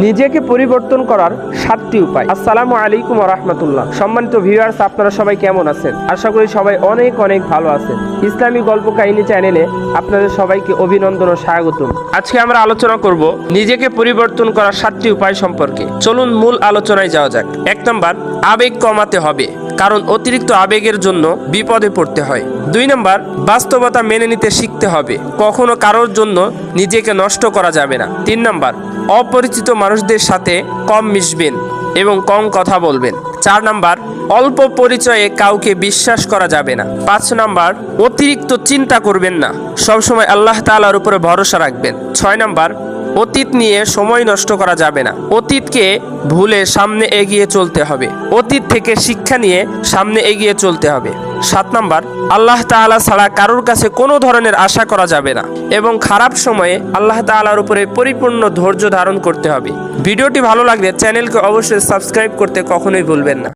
নিজেকে পরিবর্তন করার 7টি উপায়। আসসালামু আলাইকুম ওয়া রাহমাতুল্লাহ। সম্মানিত ভিউয়ার্স, আপনারা সবাই কেমন আছেন? আশা করি সবাই অনেক অনেক ভালো আছেন। ইসলামী গল্প কাহিনী চ্যানেলে আপনাদের সবাইকে অভিনন্দন ও স্বাগতম। আজকে আমরা আলোচনা করব নিজেকে পরিবর্তন করার 7টি উপায় সম্পর্কে। চলুন মূল আলোচনায় যাওয়া যাক। 1 নাম্বার, আবেগ কমাতে হবে, কারণ অতিরিক্ত আবেগের জন্য বিপদে পড়তে হয়। 2 নাম্বার, বাস্তবতা মেনে নিতে শিখতে হবে, কখনো কারোর জন্য নিজেকে নষ্ট করা যাবে না। 3 নাম্বার, অপরিচিত মানুষদের সাথে কম মিশবেন এবং কম কথা বলবেন। 4 নাম্বার, অল্প পরিচয়ে কাউকে বিশ্বাস করা যাবে না। 5 নাম্বার, অতিরিক্ত চিন্তা করবেন না, সবসময় আল্লাহ তাআলার উপরে ভরসা রাখবেন। 6 নাম্বার, অতীত নিয়ে সময় নষ্ট করা যাবে না, অতীতকে ভুলে সামনে এগিয়ে চলতে হবে, অতীত থেকে শিক্ষা নিয়ে সামনে এগিয়ে চলতে হবে। 7 নাম্বার, আল্লাহ তাআলা ছাড়া কারোর কাছে কোনো ধরনের আশা করা যাবে না এবং খারাপ সময়ে আল্লাহ তাআলার উপরে পরিপূর্ণ ধৈর্য ধারণ করতে হবে। ভিডিওটি ভালো লাগলে চ্যানেলকে অবশ্যই সাবস্ক্রাইব করতে কখনোই ভুলবেন না।